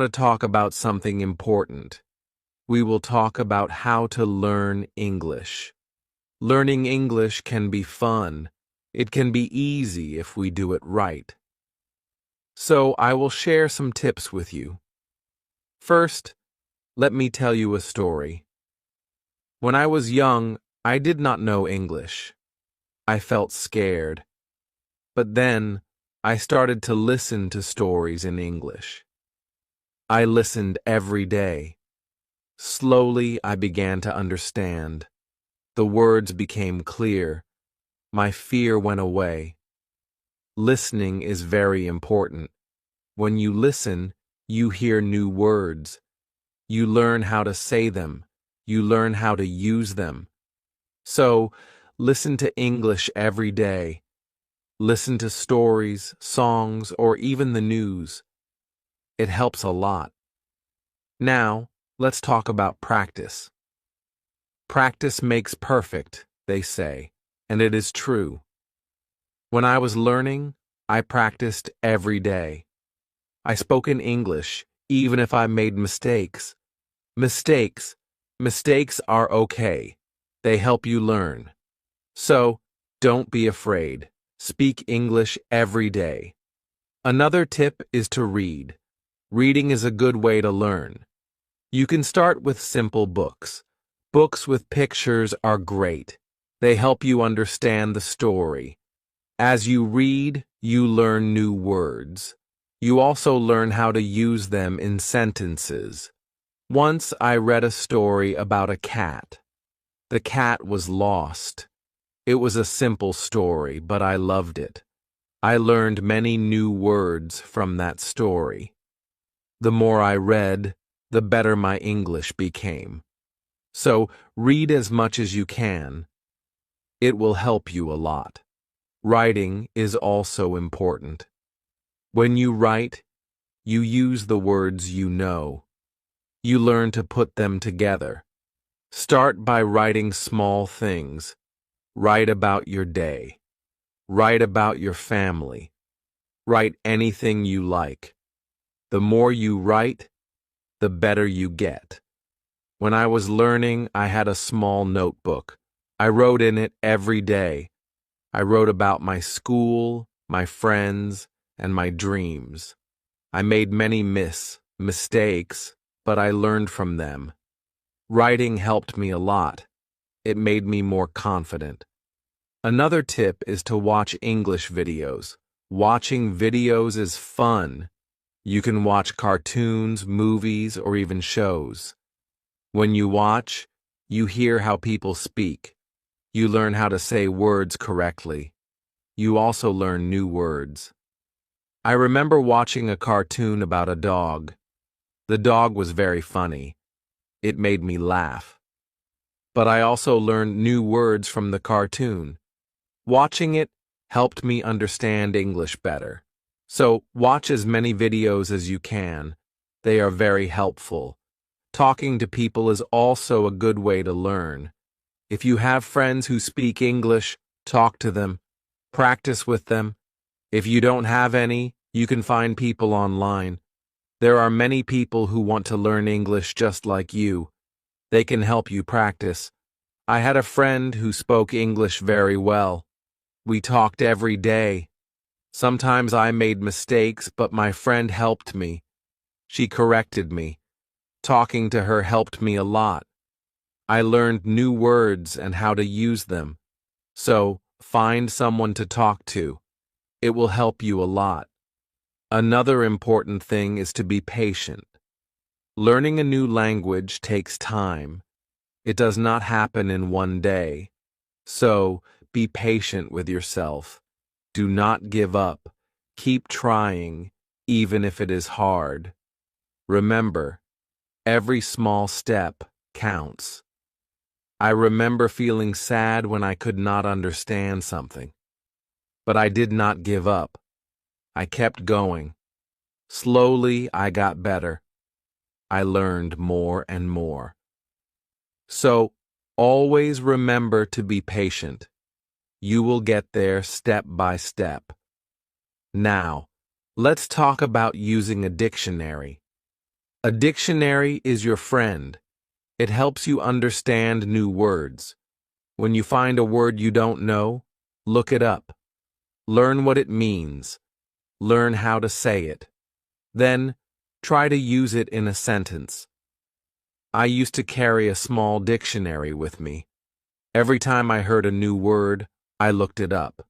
to talk about something important. We will talk about how to learn English. Learning English can be fun. It can be easy if we do it right. So I will share some tips with you. First, let me tell you a story. When I was young, I did not know English. I felt scared. But then, I started to listen to stories in English. I listened every day. Slowly, I began to understand. The words became clear. My fear went away. Listening is very important. When you listen, you hear new words. You learn how to say them. You learn how to use them. So, listen to English every day. Listen to stories, songs, or even the news. It helps a lot. Now, let's talk about practice. Practice makes perfect, they say, and it is true. When I was learning, I practiced every day. I spoke in English, even if I made mistakes. Mistakes are okay. They help you learn. So, don't be afraid. Speak English every day. Another tip is to read. Reading is a good way to learn. You can start with simple books. Books with pictures are great. They help you understand the story. As you read, you learn new words. You also learn how to use them in sentences. Once I read a story about a cat. The cat was lost. It was a simple story, but I loved it. I learned many new words from that story. The more I read, the better my English became. So, read as much as you can. It will help you a lot. Writing is also important. When you write, you use the words you know. You learn to put them together. Start by writing small things. Write about your day. Write about your family. Write anything you like. The more you write, the better you get. When I was learning, I had a small notebook. I wrote in it every day. I wrote about my school, my friends, and my dreams. I made many mistakes, but I learned from them. Writing helped me a lot. It made me more confident. Another tip is to watch English videos. Watching videos is fun. You can watch cartoons, movies, or even shows. When you watch, you hear how people speak. You learn how to say words correctly. You also learn new words. I remember watching a cartoon about a dog. The dog was very funny. It made me laugh. But I also learned new words from the cartoon. Watching it helped me understand English better. So, watch as many videos as you can. They are very helpful. Talking to people is also a good way to learn. If you have friends who speak English, talk to them. Practice with them. If you don't have any, you can find people online. There are many people who want to learn English just like you. They can help you practice. I had a friend who spoke English very well. We talked every day. Sometimes I made mistakes, but my friend helped me. She corrected me. Talking to her helped me a lot. I learned new words and how to use them. So, find someone to talk to. It will help you a lot. Another important thing is to be patient. Learning a new language takes time. It does not happen in one day. So, be patient with yourself. Do not give up. Keep trying, even if it is hard. Remember, every small step counts. I remember feeling sad when I could not understand something. But I did not give up. I kept going. Slowly, I got better. I learned more and more. So, always remember to be patient. You will get there step by step. Now, let's talk about using a dictionary. A dictionary is your friend. It helps you understand new words. When you find a word you don't know, look it up. Learn what it means. Learn how to say it. Then, try to use it in a sentence. I used to carry a small dictionary with me. Every time I heard a new word, I looked it up.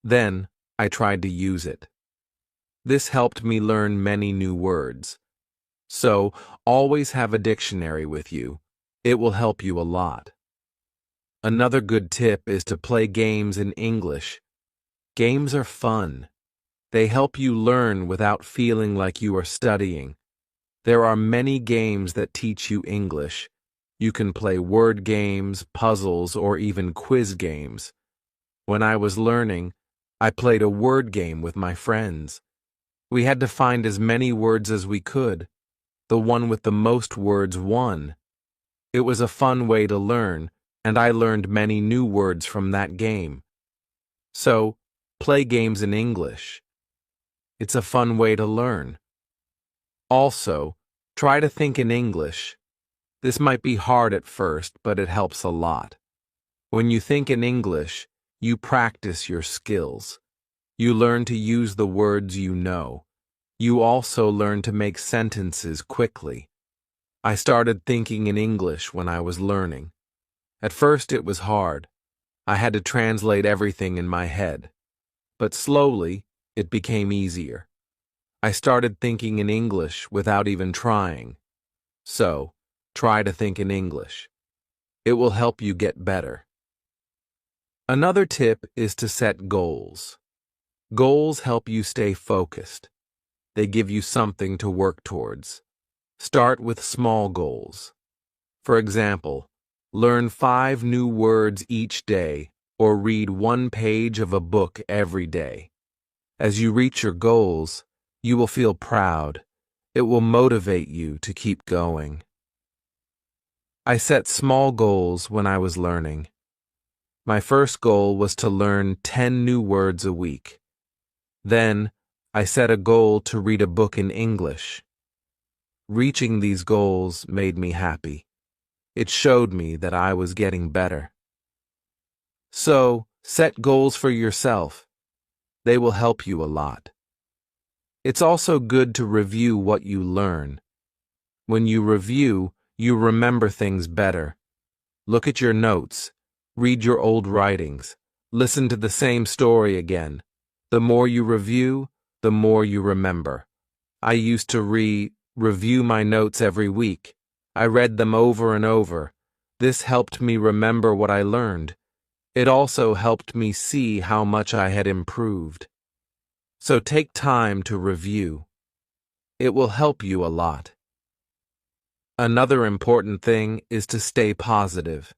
Then, I tried to use it. This helped me learn many new words. So, always have a dictionary with you. It will help you a lot. Another good tip is to play games in English. Games are fun. They help you learn without feeling like you are studying. There are many games that teach you English. You can play word games, puzzles, or even quiz games. When I was learning, I played a word game with my friends. We had to find as many words as we could. The one with the most words won. It was a fun way to learn, and I learned many new words from that game. So, play games in English. It's a fun way to learn. Also, try to think in English. This might be hard at first, but it helps a lot. When you think in English, you practice your skills. You learn to use the words you know. You also learn to make sentences quickly. I started thinking in English when I was learning. At first it was hard. I had to translate everything in my head. But slowly, it became easier. I started thinking in English without even trying. So, try to think in English. It will help you get better. Another tip is to set goals. Goals help you stay focused. They give you something to work towards. Start with small goals. For example, learn 5 new words each day or read 1 page of a book every day. As you reach your goals, you will feel proud. It will motivate you to keep going. I set small goals when I was learning. My first goal was to learn 10 new words a week. Then, I set a goal to read a book in English. Reaching these goals made me happy. It showed me that I was getting better. So, set goals for yourself. They will help you a lot. It's also good to review what you learn. When you review, you remember things better. Look at your notes. Read your old writings. Listen to the same story again. The more you review, the more you remember. I used to review my notes every week. I read them over and over. This helped me remember what I learned. It also helped me see how much I had improved. So take time to review. It will help you a lot. Another important thing is to stay positive.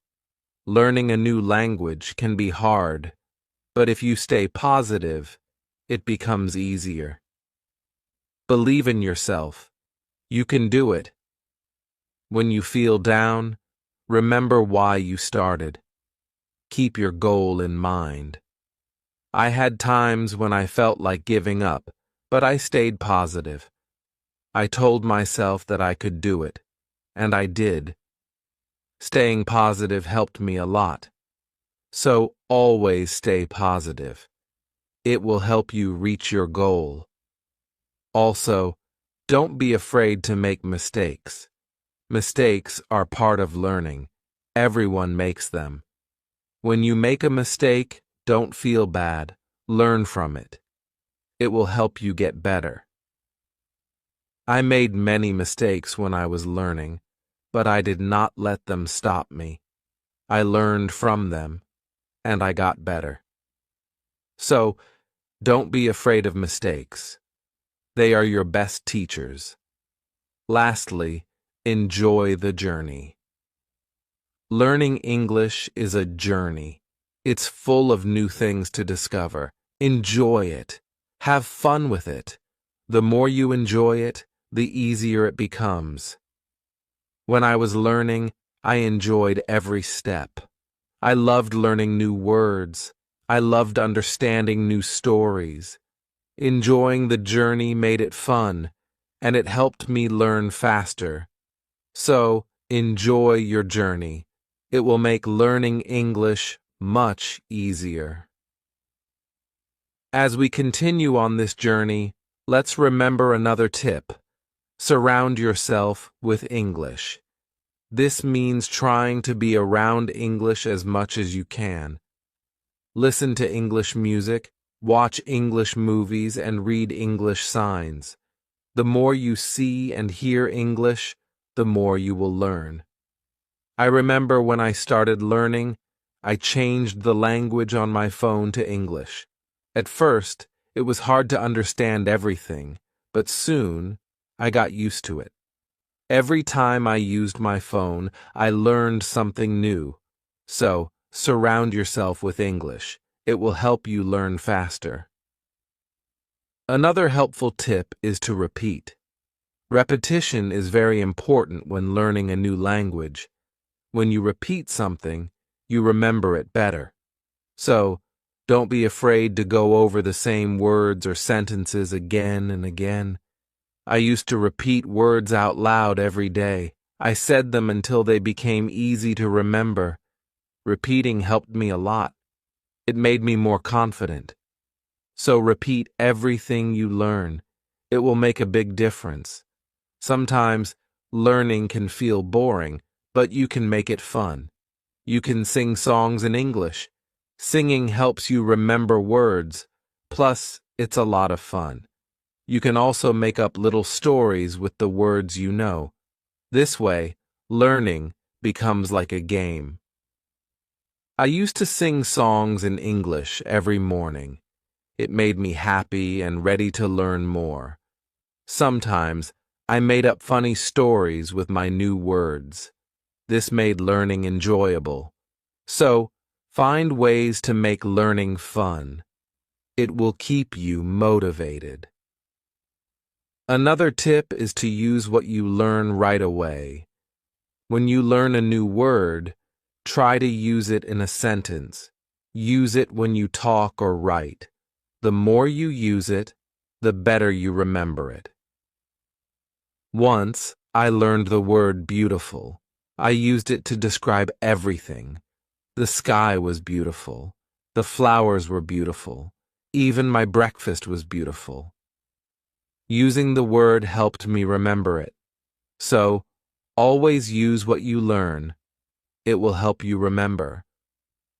Learning a new language can be hard, but if you stay positive, it becomes easier. Believe in yourself. You can do it. When you feel down, remember why you started. Keep your goal in mind. I had times when I felt like giving up, but I stayed positive. I told myself that I could do it, and I did. Staying positive helped me a lot. So always stay positive. It will help you reach your goal. Also, don't be afraid to make mistakes. Mistakes are part of learning. Everyone makes them. When you make a mistake, don't feel bad. Learn from it. It will help you get better. I made many mistakes when I was learning, but I did not let them stop me. I learned from them, and I got better. So, don't be afraid of mistakes. They are your best teachers. Lastly, enjoy the journey. Learning English is a journey. It's full of new things to discover. Enjoy it. Have fun with it. The more you enjoy it, the easier it becomes. When I was learning, I enjoyed every step. I loved learning new words. I loved understanding new stories. Enjoying the journey made it fun. and it helped me learn faster. So, enjoy your journey. It will make learning English much easier. As we continue on this journey, let's remember another tip. Surround yourself with English. This means trying to be around English as much as you can. Listen to English music, watch English movies, and read English signs. The more you see and hear English, the more you will learn. I remember when I started learning, I changed the language on my phone to English. At first, it was hard to understand everything, but soon, I got used to it. Every time I used my phone, I learned something new. So, surround yourself with English. It will help you learn faster. Another helpful tip is to repeat. Repetition is very important when learning a new language. When you repeat something, you remember it better. So, don't be afraid to go over the same words or sentences again and again. I used to repeat words out loud every day. I said them until they became easy to remember. Repeating helped me a lot. It made me more confident. So repeat everything you learn. It will make a big difference. Sometimes learning can feel boring, but you can make it fun. You can sing songs in English. Singing helps you remember words. Plus, it's a lot of fun. You can also make up little stories with the words you know. This way, learning becomes like a game. I used to sing songs in English every morning. It made me happy and ready to learn more. Sometimes, I made up funny stories with my new words. This made learning enjoyable. So, find ways to make learning fun. It will keep you motivated. Another tip is to use what you learn right away. When you learn a new word, try to use it in a sentence. Use it when you talk or write. The more you use it, the better you remember it. Once, I learned the word beautiful. I used it to describe everything. The sky was beautiful. The flowers were beautiful. Even my breakfast was beautiful. Using the word helped me remember it. So, always use what you learn. It will help you remember.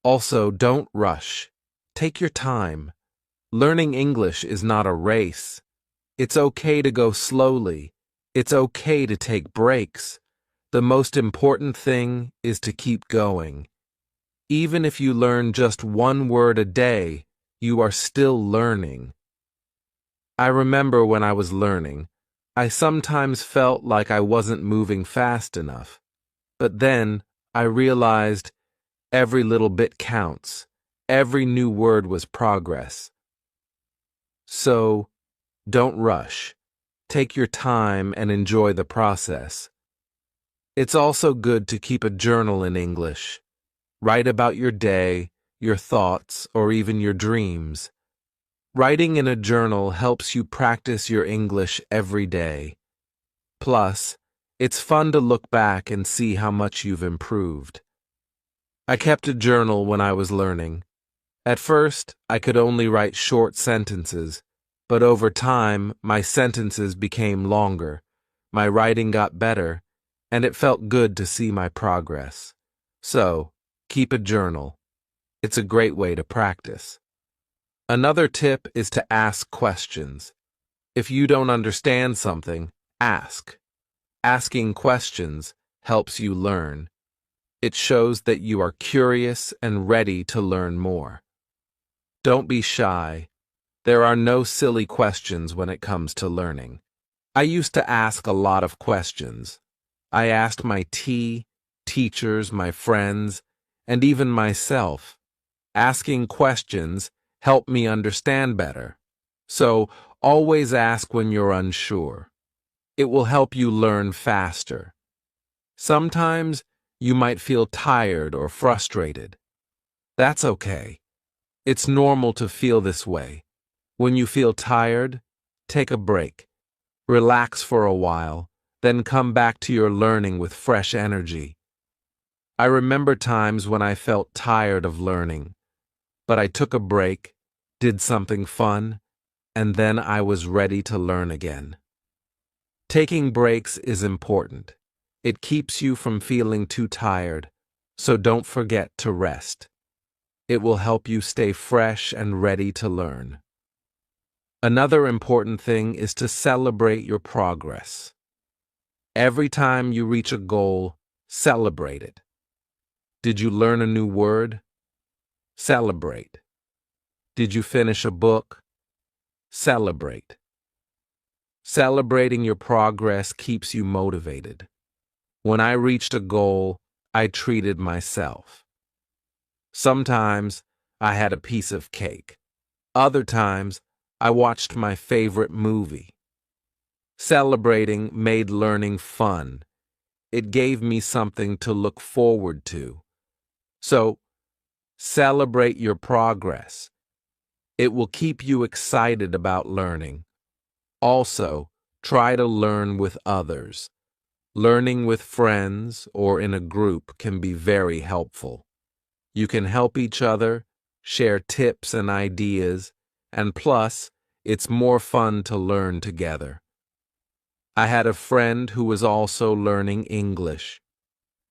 Also, don't rush. Take your time. Learning English is not a race. It's okay to go slowly. It's okay to take breaks. The most important thing is to keep going. Even if you learn just one word a day, you are still learning. I remember when I was learning, I sometimes felt like I wasn't moving fast enough. But then I realized every little bit counts. Every new word was progress. So, don't rush. Take your time and enjoy the process. It's also good to keep a journal in English. Write about your day, your thoughts, or even your dreams. Writing in a journal helps you practice your English every day. Plus, it's fun to look back and see how much you've improved. I kept a journal when I was learning. At first, I could only write short sentences, but over time, my sentences became longer. My writing got better, and it felt good to see my progress. So, keep a journal. It's a great way to practice. Another tip is to ask questions. If you don't understand something, ask. Asking questions helps you learn. It shows that you are curious and ready to learn more. Don't be shy. There are no silly questions when it comes to learning. I used to ask a lot of questions. I asked my teachers, my friends, and even myself. Asking questions help me understand better. So, always ask when you're unsure. It will help you learn faster. Sometimes, you might feel tired or frustrated. That's okay. It's normal to feel this way. When you feel tired, take a break. Relax for a while, then come back to your learning with fresh energy. I remember times when I felt tired of learning, but I took a break, did something fun, and then I was ready to learn again. Taking breaks is important. It keeps you from feeling too tired, so don't forget to rest. It will help you stay fresh and ready to learn. Another important thing is to celebrate your progress. Every time you reach a goal, celebrate it. Did you learn a new word? Celebrate. Did you finish a book? Celebrate. Celebrating your progress keeps you motivated. When I reached a goal, I treated myself. Sometimes I had a piece of cake. Other times, I watched my favorite movie. Celebrating made learning fun. It gave me something to look forward to. So, celebrate your progress. It will keep you excited about learning. Also, try to learn with others. Learning with friends or in a group can be very helpful. You can help each other, share tips and ideas, and plus, it's more fun to learn together. I had a friend who was also learning English.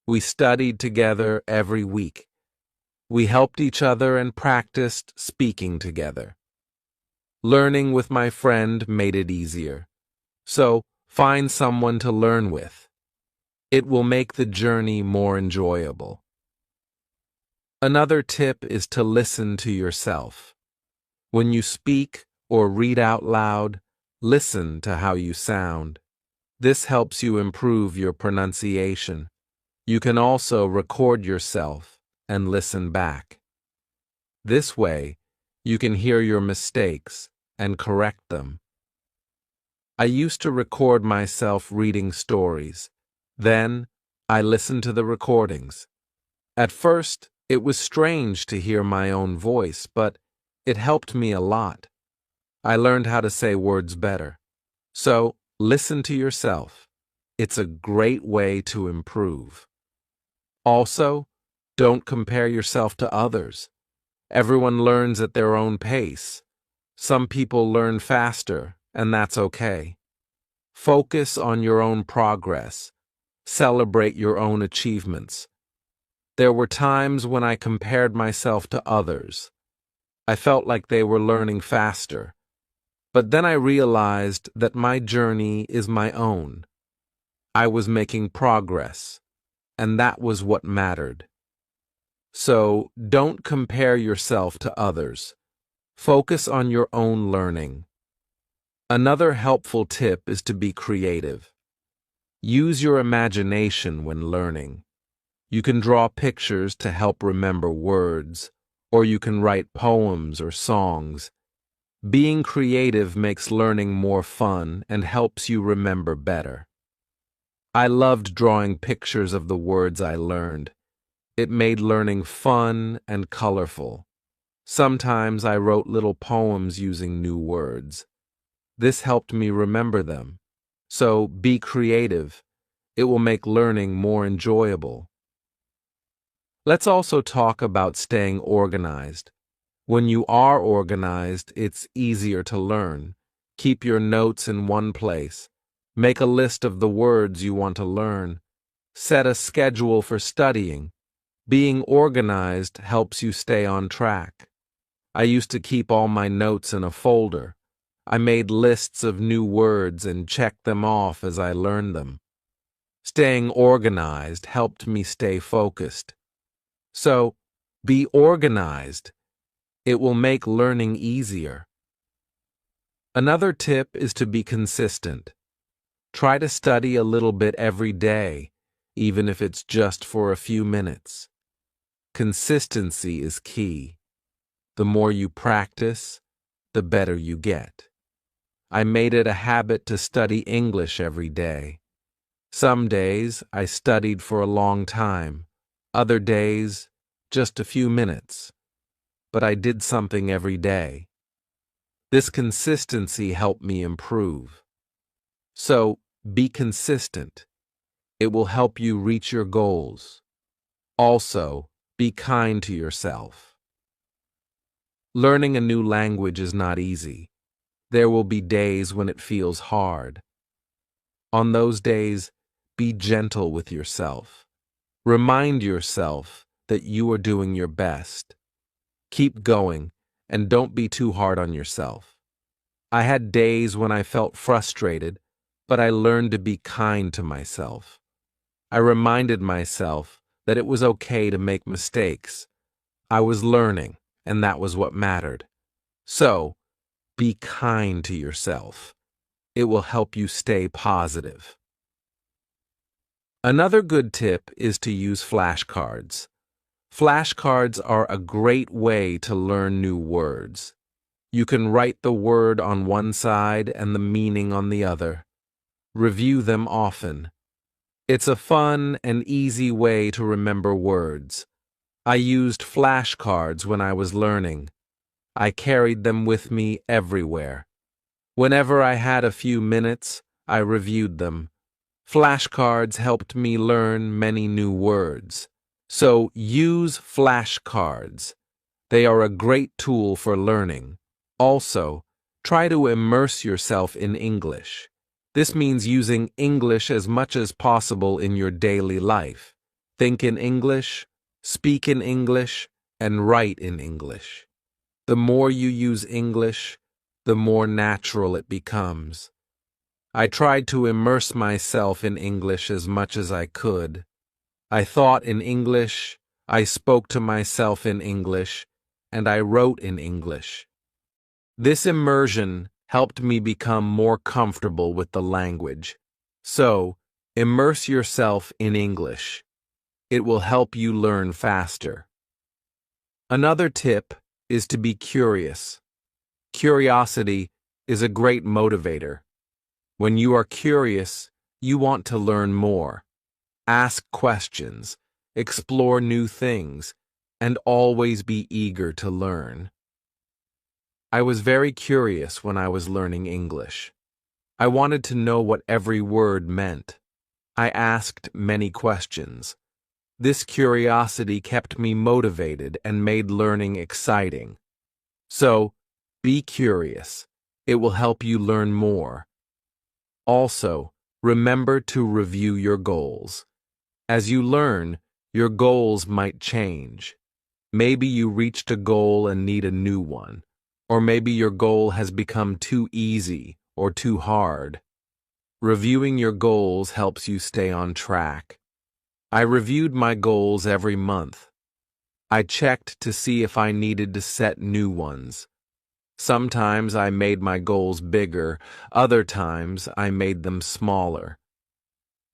We studied together every week. We helped each other and practiced speaking together. Learning with my friend made it easier. So, find someone to learn with. It will make the journey more enjoyable. Another tip is to listen to yourself. When you speak or read out loud, listen to how you sound. This helps you improve your pronunciation. You can also record yourself and listen back. This way, you can hear your mistakes and correct them. I used to record myself reading stories. Then, I listened to the recordings. At first, it was strange to hear my own voice, but it helped me a lot. I learned how to say words better. So, listen to yourself. It's a great way to improve. Also, don't compare yourself to others. Everyone learns at their own pace. Some people learn faster, and that's okay. Focus on your own progress. Celebrate your own achievements. There were times when I compared myself to others. I felt like they were learning faster. But then I realized that my journey is my own. I was making progress, and that was what mattered. So, don't compare yourself to others. Focus on your own learning. Another helpful tip is to be creative. Use your imagination when learning. You can draw pictures to help remember words, or you can write poems or songs. Being creative makes learning more fun and helps you remember better. I loved drawing pictures of the words I learned. It made learning fun and colorful. Sometimes I wrote little poems using new words. This helped me remember them. So be creative. It will make learning more enjoyable. Let's also talk about staying organized. When you are organized, it's easier to learn. Keep your notes in one place. Make a list of the words you want to learn. Set a schedule for studying. Being organized helps you stay on track. I used to keep all my notes in a folder. I made lists of new words and checked them off as I learned them. Staying organized helped me stay focused. So, be organized. It will make learning easier. Another tip is to be consistent. Try to study a little bit every day, even if it's just for a few minutes. Consistency is key. The more you practice, the better you get. I made it a habit to study English every day. Some days I studied for a long time, other days just a few minutes. But I did something every day. This consistency helped me improve. So, be consistent. It will help you reach your goals. Also, be kind to yourself. Learning a new language is not easy. There will be days when it feels hard. On those days, be gentle with yourself. Remind yourself that you are doing your best. Keep going, and don't be too hard on yourself. I had days when I felt frustrated, but I learned to be kind to myself. I reminded myself that it was okay to make mistakes. I was learning, and that was what mattered. So, be kind to yourself. It will help you stay positive. Another good tip is to use flashcards. Flashcards are a great way to learn new words. You can write the word on one side and the meaning on the other. Review them often. It's a fun and easy way to remember words. I used flashcards when I was learning. I carried them with me everywhere. Whenever I had a few minutes, I reviewed them. Flashcards helped me learn many new words. So use flashcards. They are a great tool for learning. Also, try to immerse yourself in English. This means using English as much as possible in your daily life. Think in English, speak in English, and write in English. The more you use English, the more natural it becomes. I tried to immerse myself in English as much as I could. I thought in English, I spoke to myself in English, and I wrote in English. This immersion helped me become more comfortable with the language. So, immerse yourself in English. It will help you learn faster. Another tip is to be curious. Curiosity is a great motivator. When you are curious, you want to learn more. Ask questions, explore new things, and always be eager to learn. I was very curious when I was learning English. I wanted to know what every word meant. I asked many questions. This curiosity kept me motivated and made learning exciting. So, be curious. It will help you learn more. Also, remember to review your goals. As you learn, your goals might change. Maybe you reached a goal and need a new one, or maybe your goal has become too easy or too hard. Reviewing your goals helps you stay on track. I reviewed my goals every month. I checked to see if I needed to set new ones. Sometimes I made my goals bigger, other times I made them smaller.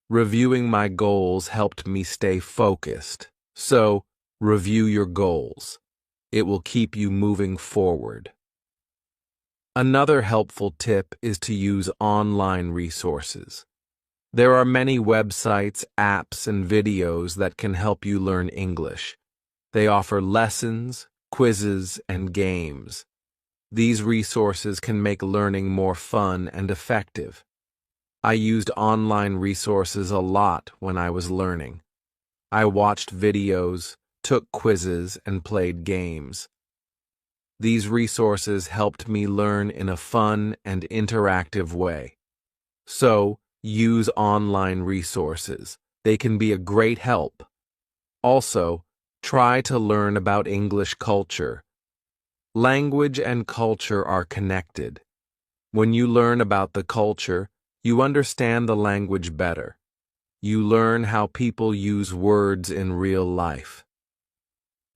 Reviewing my goals helped me stay focused. So, review your goals. It will keep you moving forward. Another helpful tip is to use online resources. There are many websites, apps, and videos that can help you learn English. They offer lessons, quizzes, and games. These resources can make learning more fun and effective. I used online resources a lot when I was learning. I watched videos, took quizzes, and played games. These resources helped me learn in a fun and interactive way. So, use online resources. They can be a great help. Also, try to learn about English culture. Language and culture are connected. When you learn about the culture, you understand the language better. You learn how people use words in real life.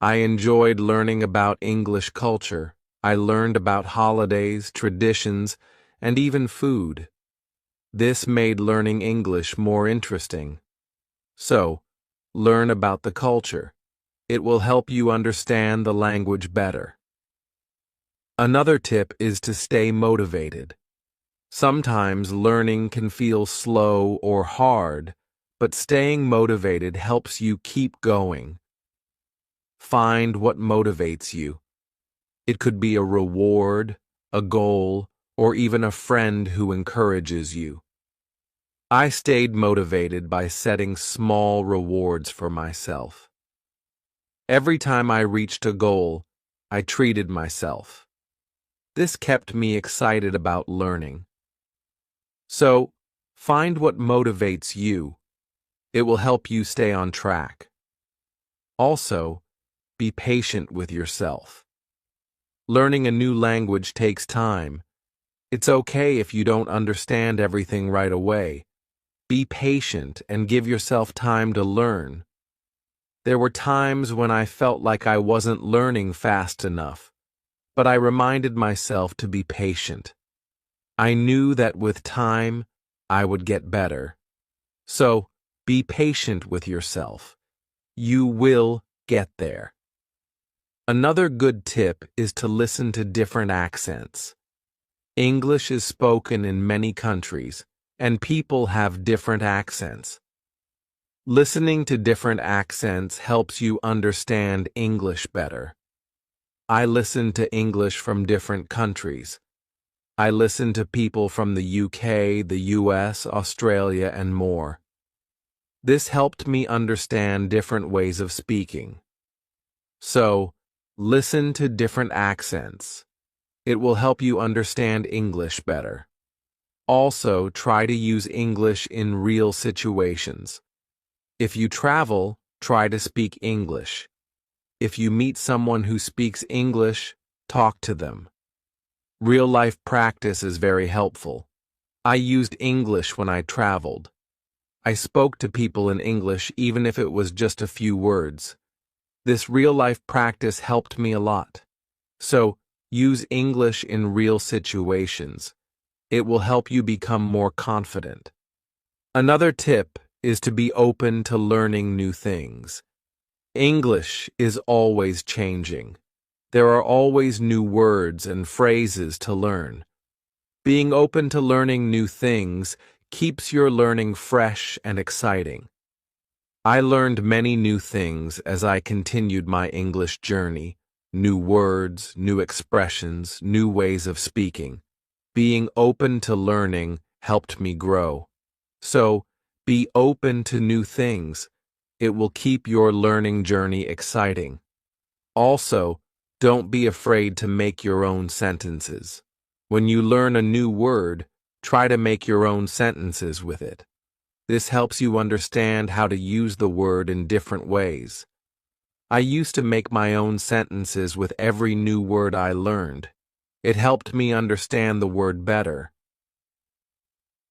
I enjoyed learning about English culture. I learned about holidays, traditions, and even food. This made learning English more interesting. So, learn about the culture. It will help you understand the language better. Another tip is to stay motivated. Sometimes learning can feel slow or hard, but staying motivated helps you keep going. Find what motivates you. It could be a reward, a goal, or even a friend who encourages you. I stayed motivated by setting small rewards for myself. Every time I reached a goal, I treated myself. This kept me excited about learning. So, find what motivates you. It will help you stay on track. Also, be patient with yourself. Learning a new language takes time. It's okay if you don't understand everything right away. Be patient and give yourself time to learn. There were times when I felt like I wasn't learning fast enough, but I reminded myself to be patient. I knew that with time, I would get better. So, be patient with yourself. You will get there. Another good tip is to listen to different accents. English is spoken in many countries, and people have different accents. Listening to different accents helps you understand English better. I listen to English from different countries. I listen to people from the UK, the US, Australia, and more. This helped me understand different ways of speaking. So, listen to different accents. It will help you understand English better. Also, try to use English in real situations. If you travel, try to speak English. If you meet someone who speaks English, talk to them. Real-life practice is very helpful. I used English when I traveled. I spoke to people in English even if it was just a few words. This real-life practice helped me a lot. So, use English in real situations. It will help you become more confident. Another tip is to be open to learning new things. English is always changing. There are always new words and phrases to learn. Being open to learning new things keeps your learning fresh and exciting. I learned many new things as I continued my English journey. New words, new expressions, new ways of speaking. Being open to learning helped me grow. So, be open to new things. It will keep your learning journey exciting. Also, don't be afraid to make your own sentences. When you learn a new word, try to make your own sentences with it. This helps you understand how to use the word in different ways. I used to make my own sentences with every new word I learned. It helped me understand the word better.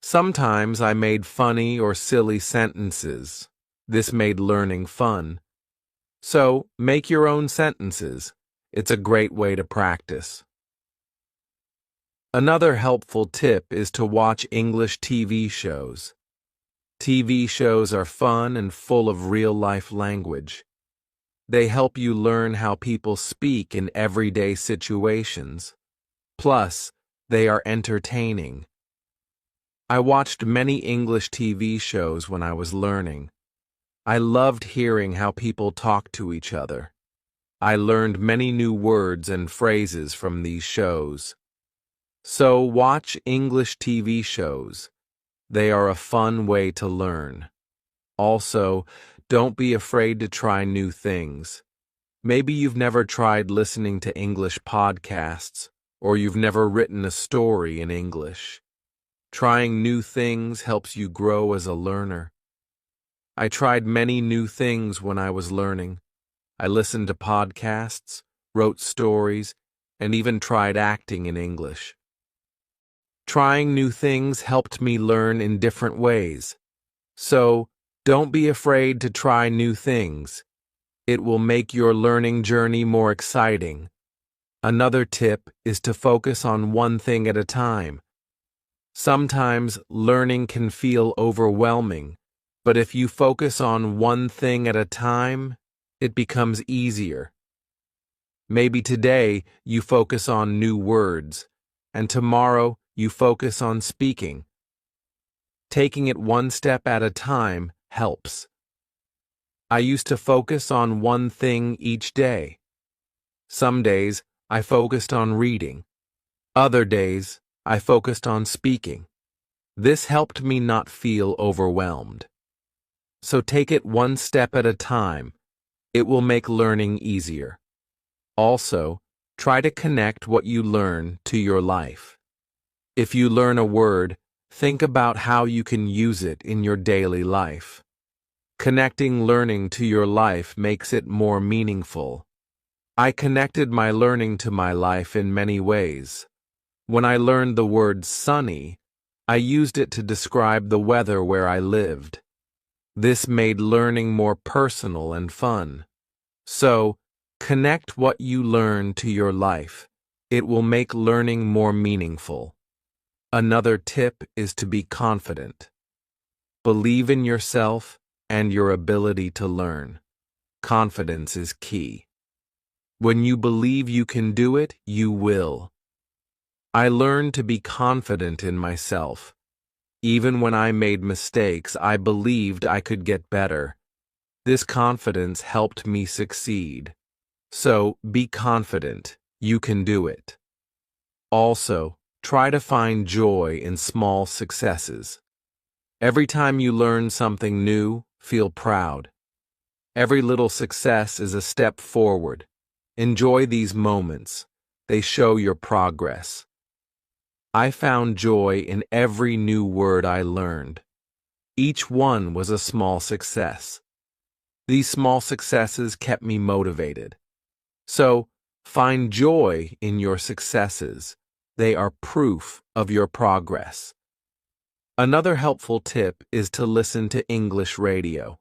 Sometimes I made funny or silly sentences. This made learning fun. So, make your own sentences. It's a great way to practice. Another helpful tip is to watch English TV shows. TV shows are fun and full of real-life language. They help you learn how people speak in everyday situations. Plus, they are entertaining. I watched many English TV shows when I was learning. I loved hearing how people talk to each other. I learned many new words and phrases from these shows. So watch English TV shows. They are a fun way to learn. Also, don't be afraid to try new things. Maybe you've never tried listening to English podcasts, or you've never written a story in English. Trying new things helps you grow as a learner. I tried many new things when I was learning. I listened to podcasts, wrote stories, and even tried acting in English. Trying new things helped me learn in different ways. So, don't be afraid to try new things. It will make your learning journey more exciting. Another tip is to focus on one thing at a time. Sometimes learning can feel overwhelming, but if you focus on one thing at a time, it becomes easier. Maybe today you focus on new words, and tomorrow you focus on speaking. Taking it one step at a time helps. I used to focus on one thing each day. Some days I focused on reading. Other days I focused on speaking. This helped me not feel overwhelmed. So take it one step at a time. It will make learning easier. Also, try to connect what you learn to your life. If you learn a word, think about how you can use it in your daily life. Connecting learning to your life makes it more meaningful. I connected my learning to my life in many ways. When I learned the word sunny, I used it to describe the weather where I lived. This made learning more personal and fun. So, connect what you learn to your life. It will make learning more meaningful. Another tip is to be confident. Believe in yourself and your ability to learn. Confidence is key. When you believe you can do it, you will. I learned to be confident in myself. Even when I made mistakes, I believed I could get better. This confidence helped me succeed. So, be confident. You can do it. Also, try to find joy in small successes. Every time you learn something new, feel proud. Every little success is a step forward. Enjoy these moments. They show your progress. I found joy in every new word I learned. Each one was a small success. These small successes kept me motivated. So, find joy in your successes. They are proof of your progress. Another helpful tip is to listen to English radio.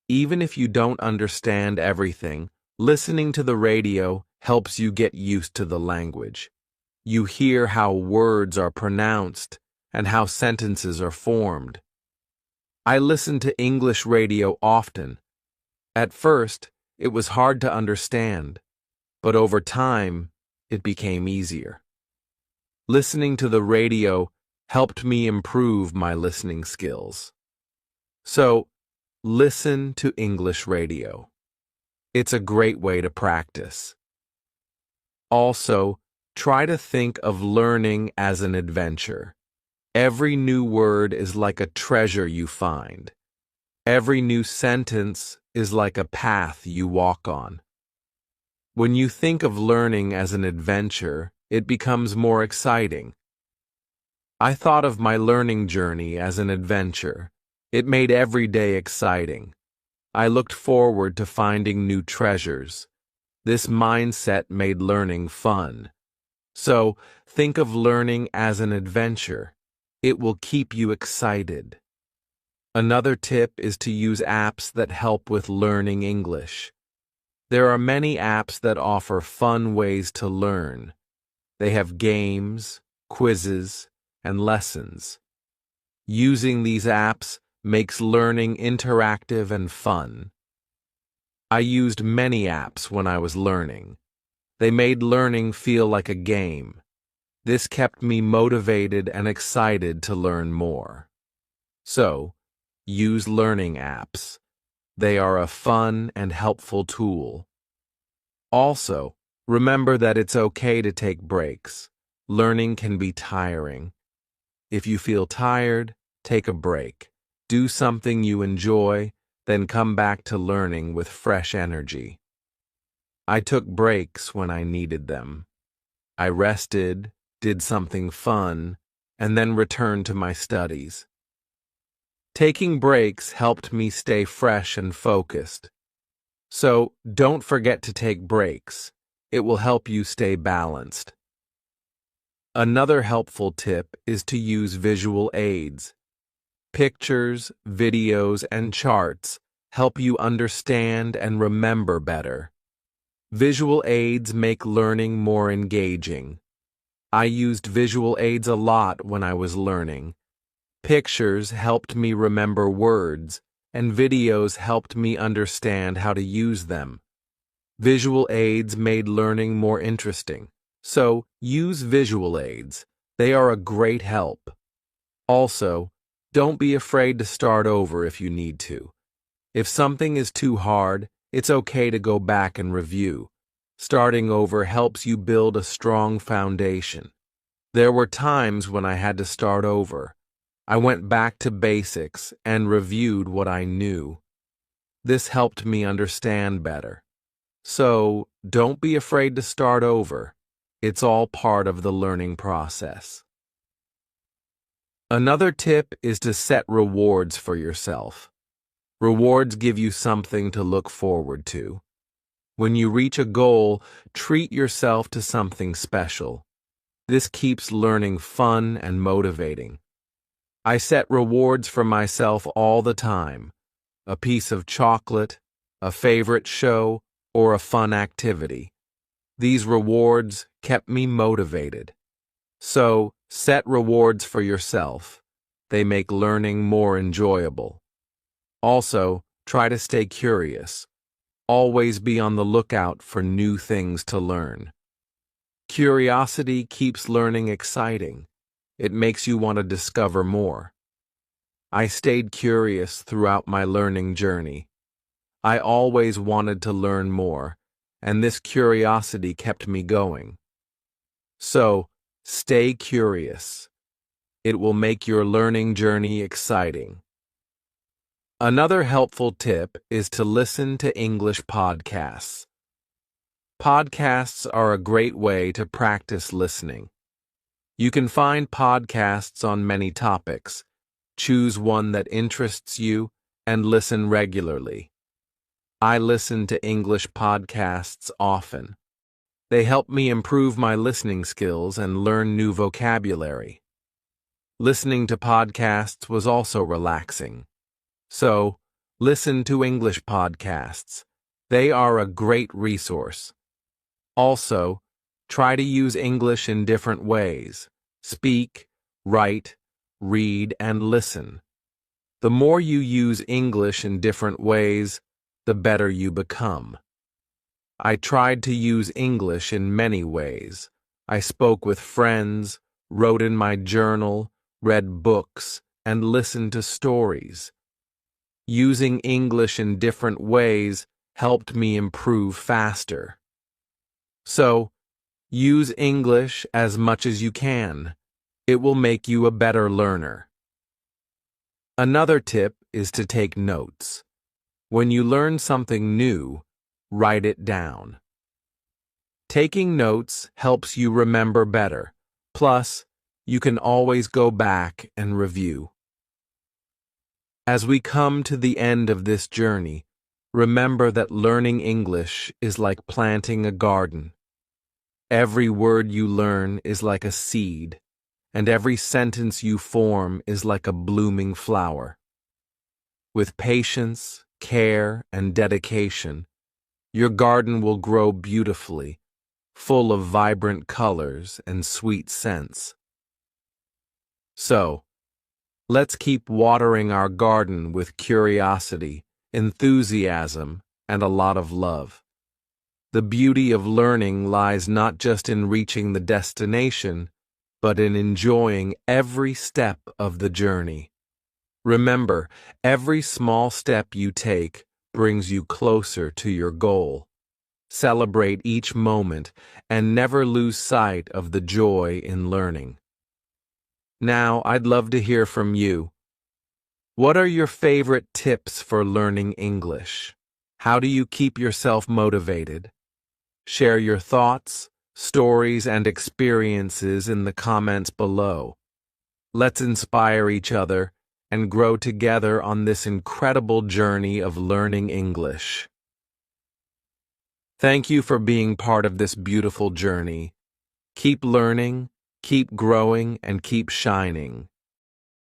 Even if you don't understand everything, listening to the radio helps you get used to the language. You hear how words are pronounced and how sentences are formed. I listen to English radio often. At first, it was hard to understand, but over time, it became easier. Listening to the radio helped me improve my listening skills. So, listen to English radio. It's a great way to practice. Also, try to think of learning as an adventure. Every new word is like a treasure you find. Every new sentence is like a path you walk on. When you think of learning as an adventure, it becomes more exciting. I thought of my learning journey as an adventure. It made every day exciting. I looked forward to finding new treasures. This mindset made learning fun. So, think of learning as an adventure. It will keep you excited. Another tip is to use apps that help with learning English. There are many apps that offer fun ways to learn. They have games, quizzes, and lessons. Using these apps makes learning interactive and fun. I used many apps when I was learning. They made learning feel like a game. This kept me motivated and excited to learn more. So, use learning apps. They are a fun and helpful tool. Also, remember that it's okay to take breaks. Learning can be tiring. If you feel tired, take a break. Do something you enjoy, then come back to learning with fresh energy. I took breaks when I needed them. I rested, did something fun, and then returned to my studies. Taking breaks helped me stay fresh and focused. So, don't forget to take breaks. It will help you stay balanced. Another helpful tip is to use visual aids. Pictures, videos, and charts help you understand and remember better. Visual aids make learning more engaging. I used visual aids a lot when I was learning. Pictures helped me remember words, and videos helped me understand how to use them. Visual aids made learning more interesting. So, use visual aids. They are a great help. Also, don't be afraid to start over if you need to. If something is too hard, it's okay to go back and review. Starting over helps you build a strong foundation. There were times when I had to start over. I went back to basics and reviewed what I knew. This helped me understand better. So, don't be afraid to start over. It's all part of the learning process. Another tip is to set rewards for yourself. Rewards give you something to look forward to. When you reach a goal, treat yourself to something special. This keeps learning fun and motivating. I set rewards for myself all the time. A piece of chocolate, a favorite show, or a fun activity. These rewards kept me motivated. So, set rewards for yourself. They make learning more enjoyable. Also, try to stay curious. Always be on the lookout for new things to learn. Curiosity keeps learning exciting. It makes you want to discover more. I stayed curious throughout my learning journey. I always wanted to learn more, and this curiosity kept me going. So, stay curious. It will make your learning journey exciting. Another helpful tip is to listen to English podcasts. Podcasts are a great way to practice listening. You can find podcasts on many topics. Choose one that interests you and listen regularly. I listen to English podcasts often. They help me improve my listening skills and learn new vocabulary. Listening to podcasts was also relaxing. So, listen to English podcasts. They are a great resource. Also, try to use English in different ways. Speak, write, read, and listen. The more you use English in different ways, the better you become. I tried to use English in many ways. I spoke with friends, wrote in my journal, read books, and listened to stories. Using English in different ways helped me improve faster. So, use English as much as you can. It will make you a better learner. Another tip is to take notes. When you learn something new, write it down. Taking notes helps you remember better. Plus, you can always go back and review. As we come to the end of this journey, remember that learning English is like planting a garden. Every word you learn is like a seed, and every sentence you form is like a blooming flower. With patience, care, and dedication, your garden will grow beautifully, full of vibrant colors and sweet scents. So, let's keep watering our garden with curiosity, enthusiasm, and a lot of love. The beauty of learning lies not just in reaching the destination, but in enjoying every step of the journey. Remember, every small step you take brings you closer to your goal. Celebrate each moment and never lose sight of the joy in learning. Now, I'd love to hear from you. What are your favorite tips for learning English? How do you keep yourself motivated? Share your thoughts, stories, and experiences in the comments below. Let's inspire each other and grow together on this incredible journey of learning English. Thank you for being part of this beautiful journey. Keep learning, keep growing, and keep shining.